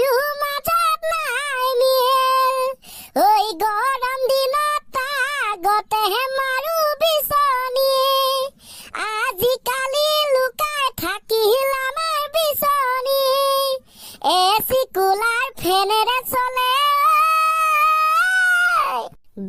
দুয়ো মাজত নাই মিল ঐ গৰম দিনত আগতেহে মাৰো বিচনী আজিকালি লুকাই থাকিল আমাৰ বিচনী এচি কুলাৰ ফেনেৰে চলে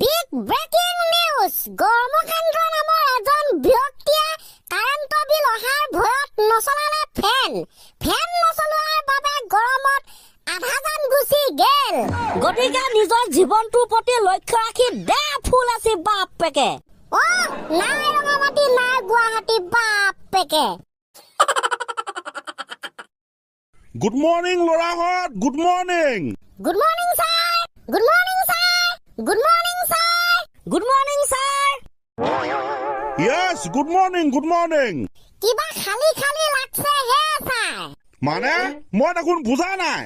বিগ ব্ৰেকিং নিউজ গৰমকান্ত নামৰ এজন ব্যক্তিয়ে কাৰেণ্ট বিল অহাৰ ভয়ত নচলালে ফেন নচলোৱাৰ বাবে গৰমত আধাজান গুচি গেল গতিকে নিজৰ জীৱনটোৰ প্ৰতি লক্ষ্য ৰাখি দে ফুল আছে বাপেকে নাই ৰঙামাটি নাই গুৱাহাটী বাপেকে গুড মৰ্নিং লৰাহঁত good morning good morning sir good morning sir good morning sir good morning sir yes good morning কিবা খালি খালি লাগছে হে ছাৰ মানে মই দেখোন বুজা নাই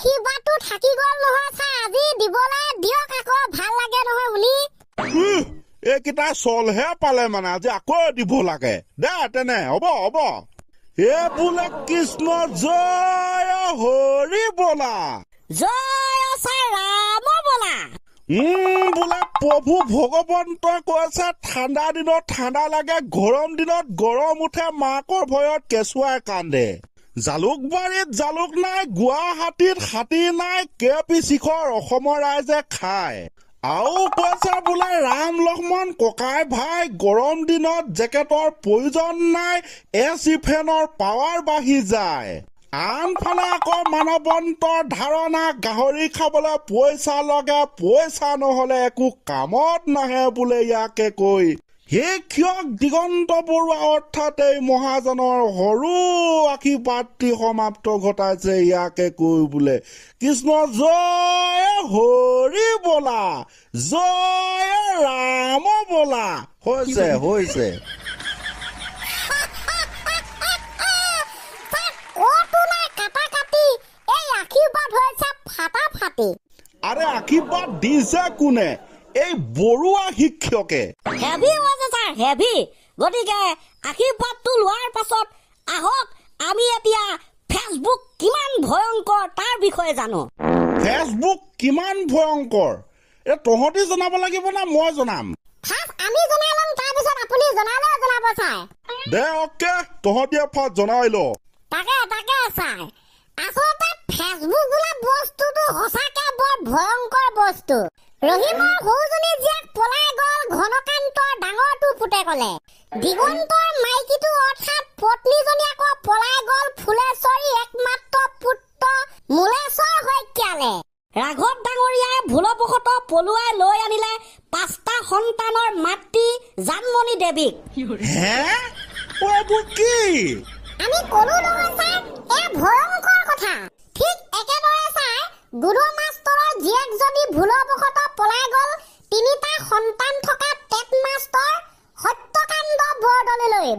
কিবাটো থাকি গ'ল নহয় ছাৰ আজি দিবলৈ দিয়ক আকৌ ভাল লাগে নহয় শুনি এইকেইটা চলহে পালে মানে আজি আকৌ দিব লাগে দে তেনে হ'ব এ বোলে কৃষ্ণ জয় হৰি বলা জয় ছাৰ ৰাম বলা বোলে প্ৰভু ভগৱন্তই কৈছে ঠাণ্ডা দিনত ঠাণ্ডা লাগে গৰম দিনত গৰম উঠে মাকৰ ভয়ত কেঁচুৱাই কান্দে জালুকবাৰীত জালুক নাই গুৱাহাটীত হাতী নাই কেপি শিখৰ অসমৰ ৰাইজে খায় আৰু কৈছে বোলে ৰাম লক্ষ্মণ ককাই ভাই গৰম দিনত জেকেটৰ প্ৰয়োজন নাই এচি ফেনৰ পাৱাৰ বাঢ়ি যায় আনফালে আকৌ মানৱন্তৰ ধাৰণা গাহৰি খাবলৈ পইচা লগে পইচা নহলে একো কামত নাহে বোলে ইয়াকে কৈ শিক্ষক দিগন্ত বৰুৱা অৰ্থাৎ এই মহাজনৰ সৰু আশীৰ্বাদটি সমাপ্ত ঘটাইছে ইয়াকে কৈ বোলে কৃষ্ণ জয় হৰি বলা জয় ৰাম বলা হৈছে আৰে আশীৰ্বাদ দিছে কোনে এই বৰুৱা শিক্ষকে হেভি হৈছে ছাৰ হেভি গতিকে আশীৰ্বাদটো লোৱাৰ পাছত আহক আমি এতিয়া ফেচবুক কিমান ভয়ংকৰ তাৰ বিষয়ে জানো ফেচবুক কিমান ভয়ংকৰ তহঁতি জনাব লাগিব না মই জনাম আমি জনালাম তাৰপিছত আপুনি জনাব ছাৰ দে অকে তহঁতিয়ে ফাৰ্ষ্ট জনাই ল তাকে ছাৰ আচলতে ফেচবুক বোলা বস্তুটো সঁচাকে বৰ ভয়ংকৰ বস্তু ৰহিমৰ সৌজনী জীয়েক পলাই গ'ল ঘনকান্তৰ ডাঙৰটো পুতেকলে দিগন্তৰ মাইকীটো অৰ্থাৎ পত্নীজনী আকৌ পলাই গ'ল ফুলেশ্বৰী একমাত্ৰ পুত্ৰ মূলেশ্বৰ শইকীয়ালে ৰাঘৱ ডাঙৰীয়াই ভুলবশতঃ পলুৱাই লৈ আনিলে 5টা সন্তানৰ মাতৃ জানমণি দেৱীক কি আমি কলো নহয় ছাৰ এ ভয়ংকৰ কথা ঠিক একেদৰে ছাৰ গুৰু মাষ্টৰৰ জীয়েক যদি ভুলবশতঃ পলাই গ'ল 3টা সন্তান থকা টেট মাষ্টৰ সত্যকাণ্ড বৰদলৈলৈ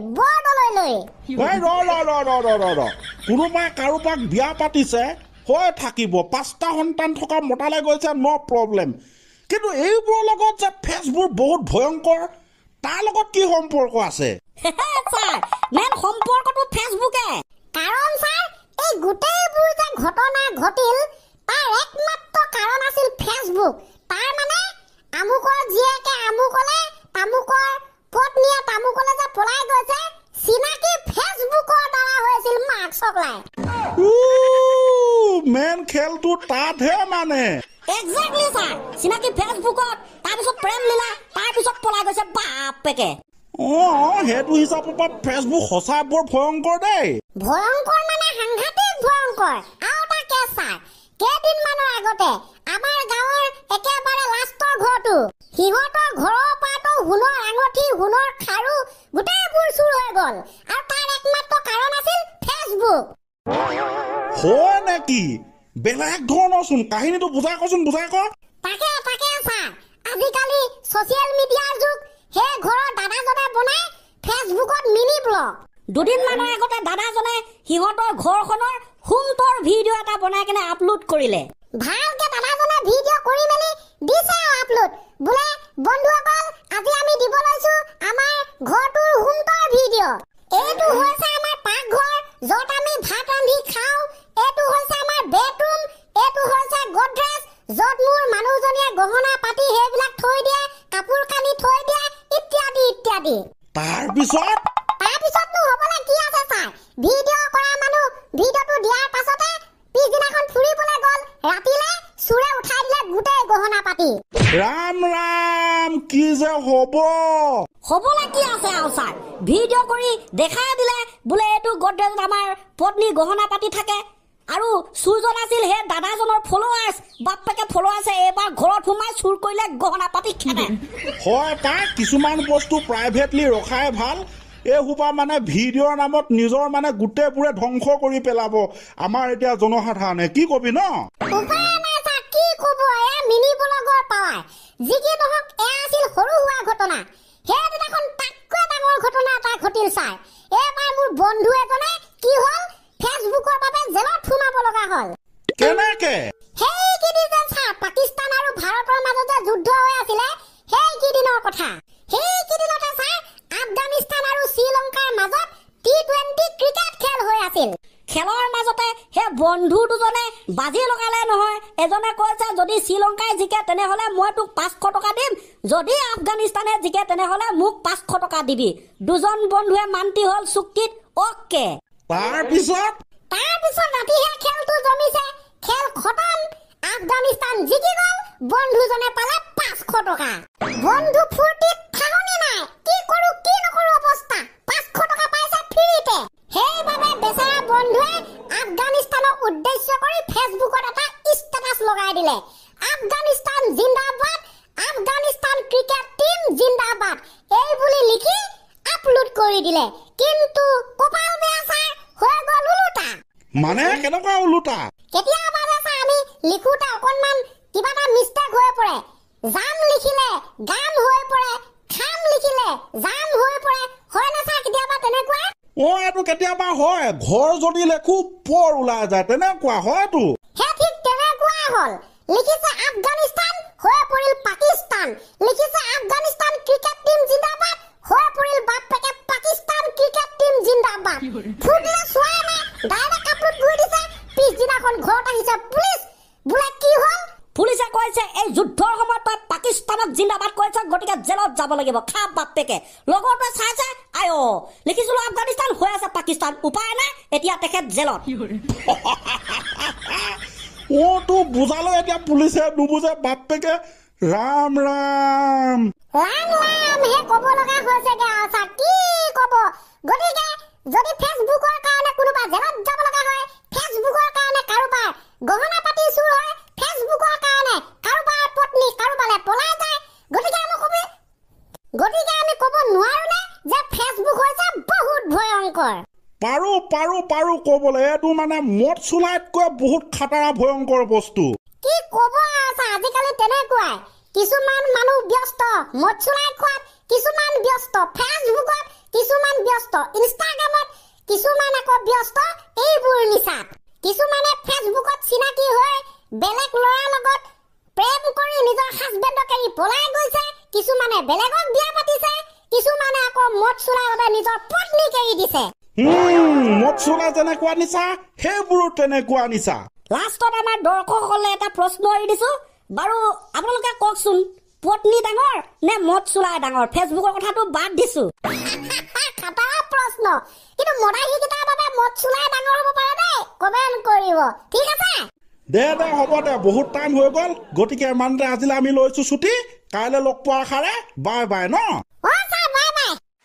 কোনোবাই কাৰোবাক বিয়া পাতিছে হৈ থাকিব 5টা সন্তান থকা মতালৈ গৈছে ন' প্ৰব্লেম কিন্তু এইবোৰৰ লগত যে ফেচবুক বহুত ভয়ংকৰ তাৰ লগত কি সম্পৰ্ক আছে ছাৰ মেইন সম্পৰ্কটো ফেচবুকে কাৰণ ছাৰ এই গোটেইবোৰ যে ঘটনা ঘটিল তাৰ একমাত্ৰ কাৰণ আছিল ফেচবুক তাৰ মানে আমুকৰ জীয়েকে আমুকলে তামুকৰ পত্নীয়ে তামুকলে যে পলাই গৈছে চিনাকি ফেচবুকৰ দ্বাৰা হৈছিল মাক চকলাই মেইন খেলটো তাতহে মানে এক্সাক্টলি ছাৰ চিনাকি ফেচবুকত তাৰপিছত প্ৰেম লীলা তাৰপিছত পলাই গৈছে বাপেকে সেইটো হিচাপৰ পৰা ফেচবুক সঁচা বৰ ভয়ংকৰ দেই ভয়ংকৰ মানে সাংঘাতিক ভয়ংকৰ আৰু এটা কেছ ছাৰ কেইদিনমানৰ আগতে আমাৰ গাঁৱৰ একেবাৰে লাষ্টৰ ঘৰটো সিহঁতৰ ঘৰৰ পৰাতো সোণৰ আঙঠি সোণৰ খাৰু গোটেইবোৰ চুৰ হৈ গ'ল আৰু তাৰ একমাত্ৰ কাৰণ আছিল ফেচবুক হয় নেকি বেলেগ ধৰণৰ চোন কাহিনীটো বুজাই ক তাকে ছাৰ আজিকালি ছচিয়েল মিডিয়াৰ যুগ সেই ঘৰৰ দাদাজনে বনাই ফেচবুকত মিনি ব্লগ দুদিনমানৰ আগতে দাদাজনে সিহঁতৰ ঘৰখনৰ সুন্দৰ ভিডিঅ' এটা বনাই কেনে আপলোড কৰিলে ভালকে দাদাজনে ভিডিঅ' কৰি মেলি দিছে আপলোড বোলে বন্ধুসকল আজি আমি দিব লৈছো আমাৰ ঘৰটোৰ সুন্দৰ ভিডিঅ' এইটো হৈছে আমাৰ পাকঘৰ য'ত আমি ভাত ৰান্ধি খাওঁ এইটো হৈছে আমাৰ তাৰপিছতনো হ'বলে কি আছে ছাৰ? ভিডিঅ' কৰা মানুহ ভিডিঅ'টো দিয়াৰ পাছতে পিছদিনাখন ফুৰিবলৈ গ'ল, ৰাতিলে চুৰে উঠাই দিলে গোটেই গহনা পাতি। ৰাম ৰাম, কি যে হ'ব? হ'বলে কি আছে আৰু ছাৰ? ভিডিঅ' কৰি দেখাই দিলে বোলে এইটো গডৰেজত আমাৰ পত্নীৰ গহনা পাতি থাকে। আৰু চুৰজন আছিল সেই দাদাজনৰ ফলোৱাৰ্ছ, বাপেকে ফলোৱাৰ্ছে এইবাৰ ঘৰত সোমাই চুৰ কৰিলে গহনা পাতি খেদে। হয় পাই, কিছুমান বস্তু প্ৰাইভেটলি ৰখাই ভাল। এইসোপা মানে ভিডিঅ'ৰ নামত নিজৰ মানে গোটেইবোৰে ধ্বংস কৰি পেলাব আমাৰ এতিয়া জনসাধাৰণে। কি কবি ন? উপায় নাই ছাৰ, কি ক'ব? এয়া মিনি ব্লগৰ পাৱাৰ। যি কি নহওক, এয়া আছিল সৰু সুৰা ঘটনা। সেইদিনাখন তাতকৈ ডাঙৰ ঘটনা এটা ঘটিল ছাৰ। এইবাৰ মোৰ বন্ধু এজনে কি হ'ল, ফেচবুকৰ বাবে জেলত সোমাব লগা হ'ল। কেনেকে? সেইকেইদিন যে ছাৰ পাকিস্তান আৰু ভাৰতৰ মাজত যে যুদ্ধ হৈ আছিলে, সেইকেইদিনৰ কথা। সেইকেইদিনতে ছাৰ আফগানিস্তান আৰু শ্ৰীলংকাৰ মাজত T20 ক্ৰিকেট খেল হৈ আছিল। খেলৰ মাজতে সেই বন্ধু দুজনে বাজি লগালে নহয়। এজনে কৈছে যদি শ্ৰীলংকাই জিকে তেনেহ'লে মই তোক 500 টকা দিম, যদি আফগানিস্তানে জিকে তেনেহ'লে মোক 500 টকা দিবি। দুজন বন্ধুৱে মান্তি হ'ল চুক্তিত। অ'কে। তাৰপিছত ৰাতিহে খেলটো জমিছে। খেল খতম, আফগানিস্তান জিকি গ'ল, বন্ধুজনে পালে 500 টকা। বন্ধু ফূৰ্তিত ঠাহনি নাই, কি কৰো কি নকৰো অৱস্থা। 500 টকা পাইছে ফ্ৰীতে। সেইবাবে বেচেৰা বন্ধুৱে আফগানিস্তানক উদ্দেশ্য কৰি ফেচবুকত এটা ষ্টেটাছ লগাই দিলে, আফগানিস্তান জিন্দাবাদ, আফগানিস্তান ক্ৰিকেট টিম জিন্দাবাদ, এই বুলি লিখি আপলোড কৰি দিলে। কিন্তু কপাল বেয়া ছাৰ, হৈ গ'ল ওলোটা। মানে কেনেকুৱা ওলোটা? কেতিয়াবা যে ছাৰ আমি লিখোতে অকণমান কিবা এটা মিষ্টেক হৈ পৰে। জাম লিখিলে গাম হৈ পৰে, খাম লিখিলে জাম হৈ পৰে, হয় না ছাৰ কেতিয়াবা তেনেকুৱা? এইটো কেতিয়াবা হয়। ঘৰ যদি লেখো পৰ ওলাই যায়, তেনেকুৱা হয়তো। সেই ঠিক তেনেকুৱাই হ'ল। লিখিছে আফগানিস্তান, হৈ পৰিল পাকিস্তান। লিখিছে আফগানিস্তান ক্ৰিকেট টিম জিন্দাবাদ, হৈ পৰিল বাপেকে পাকিস্তান ক্ৰিকেট টিম জিন্দাবাদ। ফুটিলে চোৱাই নাই, ডাইৰেক্ট আপলোড কৰি দিছে। পিছদিনাখন ঘৰত আহিছে পুলিচ, বোলে কি হ'ল? পুলিচে কৈছে এই যুদ্ধৰ সময়ত তই পাকিস্তানক জিন্দাবাদ কৈছ, গতিকে জেলত যাব লাগিব। খা বাপেকে। লগৰটোৱে চাইছে, আই লিখিছিলো আফগানিস্তান, হৈ আছে পাকিস্তান, উপায় নাই, এতিয়া তেখেত জেলত। তো বুজালে এতিয়া পুলিচে নুবুজে বাপেকে। ৰাম ৰাম হে ক'ব লগা হৈছেগে আৰু ছাৰ, কি ক'ব? গতিকে যদি ফেচবুকৰ কাৰণে কোনোবা জেলত যাব লগা হয়, ফেচবুকৰ কাৰণে কাৰোবাৰ গহনা পাতি চুৰ হয়, ফেচবুকৰ কাৰণে কাৰোবাৰ পত্নী কাৰোবালে পলাই যায়, গতিকে আমি ক'ব নোৱাৰো নে যে ফেচবুক হৈছে বহুত ভয়ংকৰ? পাৰো ক'বলৈ। এইটো মানে মদ চুলাইতকৈ বহুত খাটাৰা ভয়ংকৰ বস্তু। কি ক'ব আৰু ছাৰ, আজিকালি তেনেকুৱাই। কিছুমান মানুহ ব্যস্ত মদ চুলাই খোৱাত, কিছুমান ব্যস্ত ফেচবুকত, কিছুমান ব্যস্ত ইনষ্টাগ্ৰামত, কিছুমান আকৌ ব্যস্ত এইবোৰ নিচাত। কিছুমানে ফেচবুকত চিনাকি হৈ বেলেগ ল'ৰাৰ লগত প্ৰেম কৰি নিজৰ হাজবেণ্ডক এৰি পলাই গৈছে, কিছুমানে বেলেগক বিয়া পাতিছে, কিছুমানে আকৌ মদ চুলাই বাবে নিজৰ পত্নীক এৰি দিছে। মদ চুলাই যেনেকুৱা নিচা, সেইবোৰো তেনেকুৱা নিচা। লাষ্টত আমাৰ দৰ্শকসকলে এটা প্ৰশ্ন এৰি দিছো, বাৰু আপোনালোকে কওকচোন, পত্নী ডাঙৰ নে মদ চুলাই ডাঙৰ? ফেচবুকৰ কথাটো বাদ দিছো। খাটাৰা প্ৰশ্ন, কিন্তু মদাহীকেইটাৰ বাবে মদ চুলাই ডাঙৰ হ'ব পাৰে দেই। কমেণ্ট কৰিব, ঠিক আছে? দে হ'ব দে, বহুত টাইম হৈ গ'ল। গতিকে ইমানতে আজিলৈ আমি লৈছো ছুটি। কাইলৈ লগ পোৱাৰ আশাৰে বাই বাই ন।